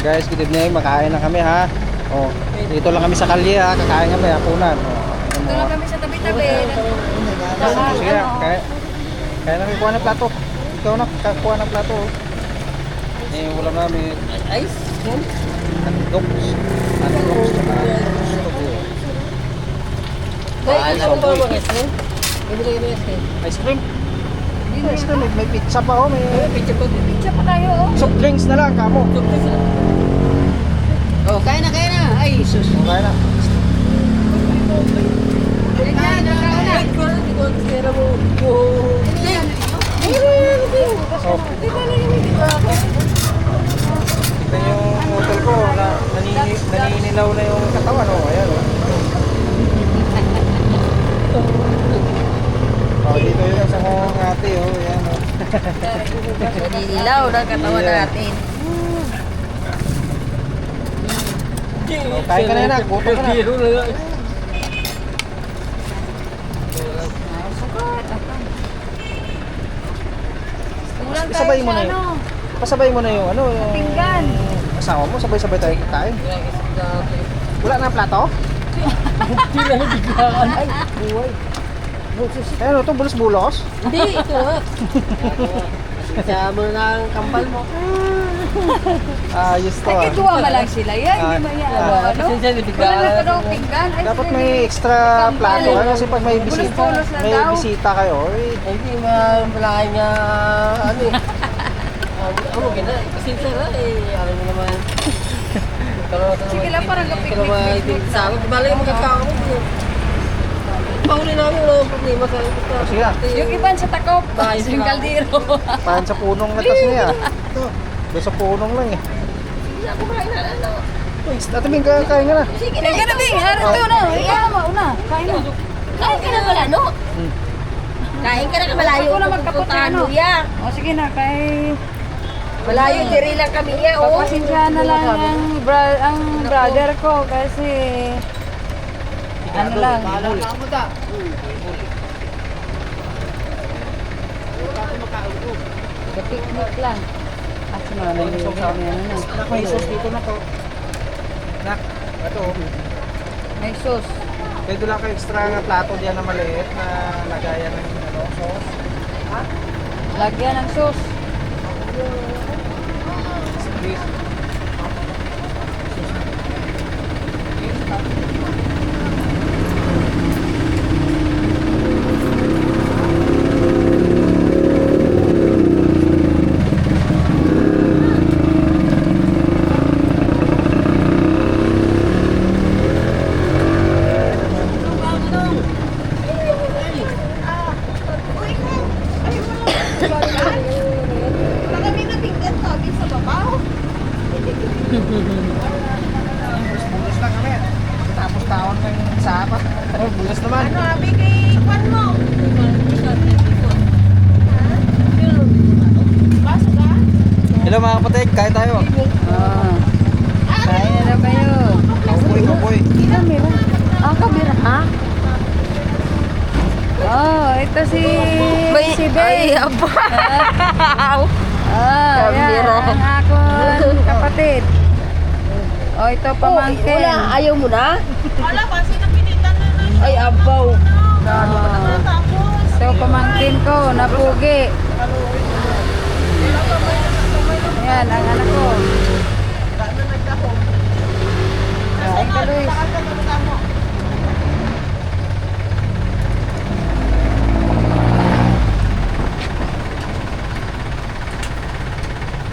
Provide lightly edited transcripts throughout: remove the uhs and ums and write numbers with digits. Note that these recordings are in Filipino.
Guys, good evening. Makain na kami ha. Oh, dito lang kami sa kalye ha. Kakain kami hapunan. Dito lang kami sa tabi-tabi. Sige, kaya na kuha ng plato. Ikaw na, kuha ng plato. Eh, ulam namin. Ice? Andoks. Andoks na Ay, ano ba mga ice cream? Bibili kayo ng ice cream? ice cream? Ice cream, may pizza pa oh. May Picture po. Pizza pa tayo oh. soft drinks na lang, kamo. Oh, kaya na. Ay, sus. Okay na. Kaya na. Ay, ko na, di ko pera mo. Oh. Tignan yung hotel ko na naninilaw na yung katawan oh. Ayan oh. Oh, dito yung sa kong ate oh. Ayan oh. Nililaw ng katawan natin. Oh, kain ka na yan, gutom ka na. Isabay mo na yun. Pasabay mo na yung ano. Yung Pinggan. asawa mo, sabay-sabay tayo kain. Wala na plato? Ay, buhay. Ano ito, bulos-bulos? Hindi, ito ha. Kasama na ang kampal mo. Ayos to ah. Nagkituwa ma lang sila yan. Hindi man yan. Ano? Kasi dyan, Wala na ka daw pinggan. Ay, Dapat sige. may extra plato kasi pag may bisita, Bulos-bulos na may daw. bisita kayo. Eh, Hindi, malaki nga, ano eh. Ano, gina, pasensya na eh. Alam mo naman. Sige lang, parang Ikaw naman, sa akin. Balay mo kakao mo. Pauli namin, wala akong problema sa akin. sige na, Yung iban sa takop. Ayos Yung na. kaldero. pahan sa punong latas niya. Ito, doon sa punong lang eh. Hindi ako kain na, ano. Uy, Ate Bing, kain ka na. Sige Kaya ka na, Bing. Harap to na. Ikaw na, una. Kain na. Kain ka na pala, no? Kain ka na ka malayo. Ako na magkapot na, ano. O sige na, kay... Malayo, diri lang kami niya, oh. Pagpasensya na lang ang brother ko kasi... Ano lang. Picnic lang. Kasi mga nalilog na yan na. Nak, may sauce dito na to. Nak, ito oh. May sauce. Pwede lang kayo extra nga plato diyan na maliit na lagayan ng ano, sauce. Lagyan ng sauce. Please. Bulas lang kami. Tapos taon ng sapat. Oh, bulas naman. Ano, abi kay Kwan mo? Baso ka? Hello mga kapatid, kain tayo. Ah. Kain na daw kayo. Kaupoy. Kamera. Ah, kamera. Ha? Oh, ito si Ay, Ben. aba. Ah, yan. Kamera. Ang akong kapatid. Oh, ito pamangkin. Wala, ayaw mo na? Wala, kasi napilitan na na. Ay, abaw. Oh. Ito pamangkin ko, napugi. Yan, ang anak ko. Kain ka, Luis.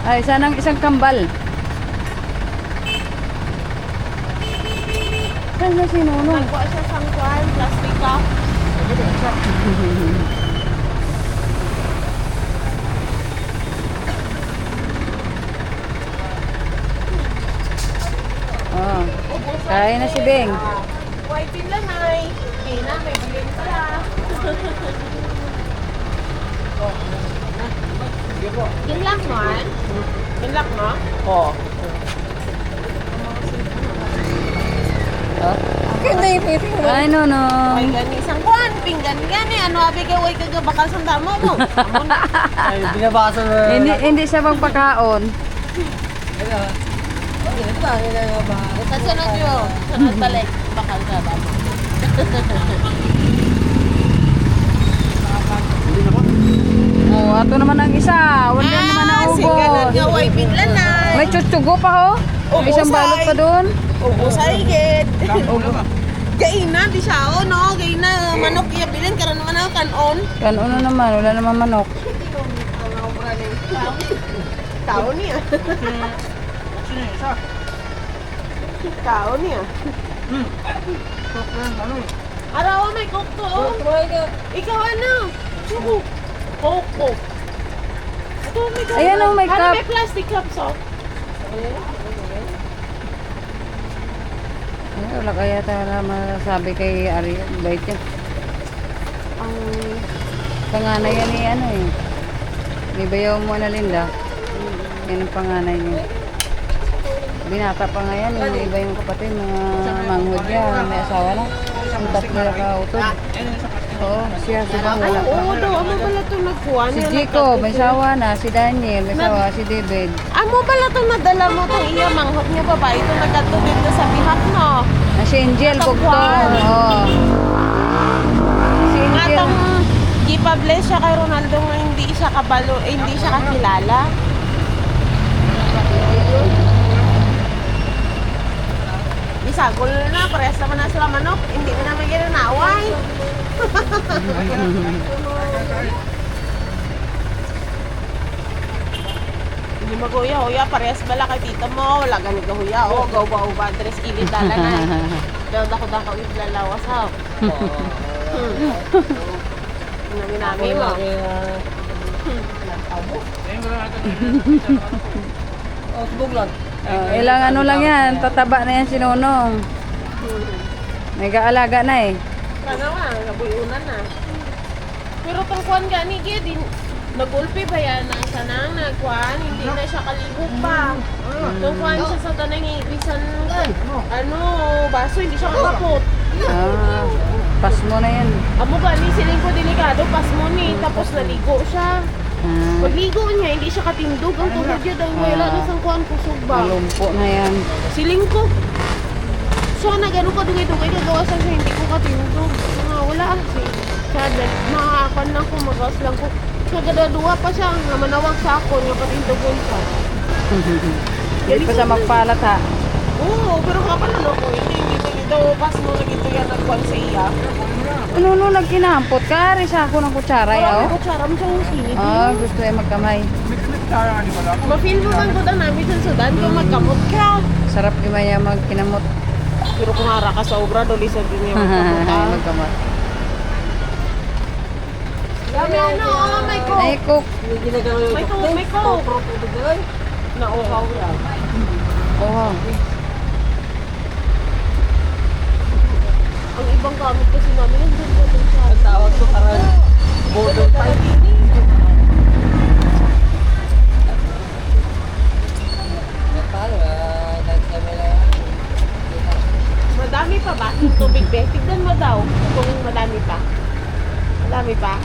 Ay, sanang isang kambal. Saan na si Nunong? Nagkuha siya sa kwan, plastic cup. Oh. Kain na si Beng. White lang ay. Kina, may bilin pala. Kinlak mo, an? Kinlak mo? Oo. Oh. Hindi, piping mo. Ay, Nunong. Ay, gani, isang kwan, pinggan gani. Ano, abi kay way kagabakal sa damo mo. Amo na. Ay, binabasa na. Hindi siya magpakaon. Ginagawa nila yung ba? Sa sunod yun. Sunod balik. Bakal ka ba? Oh, ato naman ang isa. Wala naman na si ganun nga ubos. way bidlanay. May tsutsugo pa ho. May isang balot pa doon. Ubusay gid. Gaina di siya o no, gaina manok iya bilin karon naman ako kanon. Kan ano naman, wala naman manok. Tao niya. Tao niya. Araw may kokto. Ikaw ano? Suko. Koko. Ito may cup. Ayan oh, may Ano cup. may plastic cups oh? Ay, wala kaya tayo masabi kay Ari. Bait yan. Ang panganay yan ni ano eh. May bayaw mo na Linda. Yan ang panganay niya. Binata pa nga yan. Yung iba yung kapatid, mga manghod niya. May asawa na. Ang tatlo na kautod. Oo, siya si Bang wala pa. Oo daw, amo pala itong nagkuha Si niya. Jico, may asawa na. Si Daniel, may asawa. Si David. Amo pala itong nadala mo itong iya manghot niya babae. Ito nagkato dito sa bihak no. Na si Angel, Bugton. Oo. Si Nga Angel. itong gipa-bless siya kay Ronaldo nga hindi siya kabalo, hindi siya kakilala. Isagol na, parehas naman na sila manok. Hindi na naman ginanaway. Hindi maguya-huya, parehas bala kay tito mo. Wala ganit ka huya. O, gaw-ba-uba, tres kilid dala na. Daw dako-dako iblalawas ha. Naminami mo. Oh, subog lang. Oh, ilang ano lang yan. Tataba na yan si Nonong. May kaalaga na eh. Sana nga, nabuyunan na. Pero tungkuan gani, din nagulpi ba yan ang sanang nagkuhan, hindi na siya kalihog pa. Tungkuhan siya sa tanang ibisan, ano, baso, hindi siya kakapot. Ah, pas mo na yan. Amo gani, siling ko delikado, pas mo ni, tapos naligo siya. Ah, Pagligo niya, hindi siya katindog, ang tuhod niya daw, wala na sa kuhan, kusog ba. malumpo na yan. Siling ko. So, nagano ka dugay-dugay, nagawa sa siya, hindi ko katindog. Wala, siya, nakakapan lang ko, magawas lang ko. Siya, gadaduwa pa siya, nga manawag sa ako, nga patindogon siya. Hindi pa siya magpalat ha. Oo, pero kapalan ako, hindi dito, pas mo na dito yan nagkuhan sa iya. Ano nagkinampot ka? Risa ako ng kutsara Marami yaw. ko tsara mo siyang sinid. Ah, gusto ay magkamay. Ma-feel mo man ko ang namin sa Sudan kung magkamot ka. Sarap gimay niya magkinamot. Pero kung hara ka sa obra, doli sa din yung magkamot ka. Magkamot. Dami ano, may ko. Ay, cook. May ginagawa yung May coke, may coke. tubig lang. Nauhaw yan. Oh, wow. Ang ibang gamit kasi namin, nandun ko dun sa... Ang tawag ko parang border pipe. Paano? Kahit kami lang. Madami pa ba? Yung tubig be? Tignan mo daw kung madami pa. Madami pa?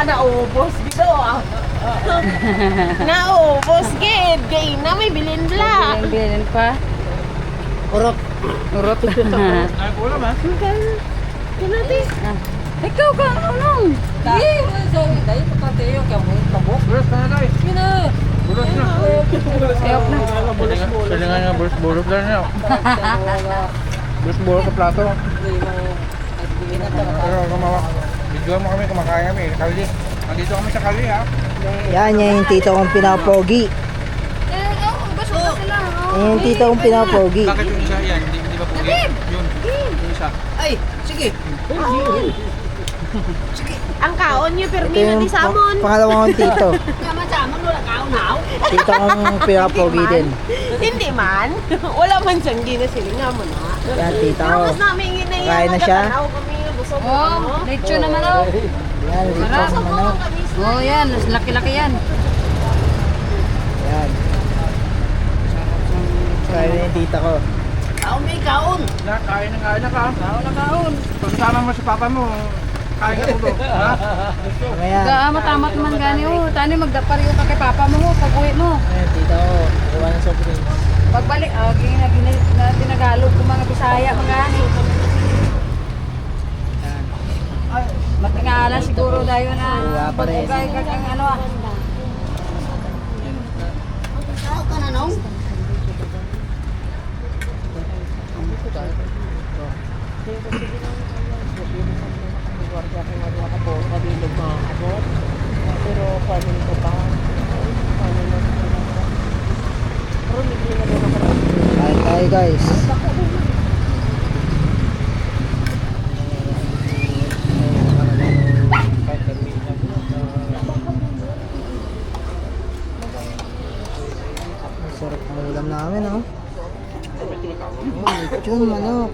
Naubos dito ah. Naubos gid. Gay na may bilin bla. Bilin pa. Urok. Urot lang. Ay, ulam ha? Kinati. Ah. Ikaw ka, anong? Sige. Dahil pakante yung kamong tabok. Bulas na na guys. Sige na. Bulas na. Ayok na. Salingan nga, bulas lang niya. Bulas sa plato. Pero gumawa. Bigyan mo kami, kumakain kami. Kali. Nandito kami sa Kali ha. Yan yung tito kong pinapogi. Yan yung tito kong pinapogi. Bakit yung isa yan? Hindi ba pugi? Yun. Yung isa. Ay, sige. Ang kaon niyo Ito permi na yung di samon. pangalawang kong tito. Tito kong pinapogi din. Hindi man. Wala man siyang ginasilingan mo na. Yan tito Pero ko. mas namin ginaya. Kain na siya? Kami busog Oh, lechon naman oh. Yan, tito ko manok. Oh, yan. Laki-laki yan. Yan. Kaya na yung tita ko. Kaon may kaon. Kain na ka. Kaon na kaon. Kung sama mo si papa mo, kain ka tulo. Ha? Kaya, Matamat man gani oh. Tani magdapar yung kay papa mo pag uwi mo. ayun, tita ko. Gawa ng soft drinks. Pagbalik, tinagalog ko mga Bisaya, mga ani. Matingala siguro dayo na Wala pa rin. pag-ugay kang ano ah. Pero paano ko pa? Paano na? Pero hindi na doon ako. Kain tayo guys. Sarap ng ulam namin, oh. Lechon, ano.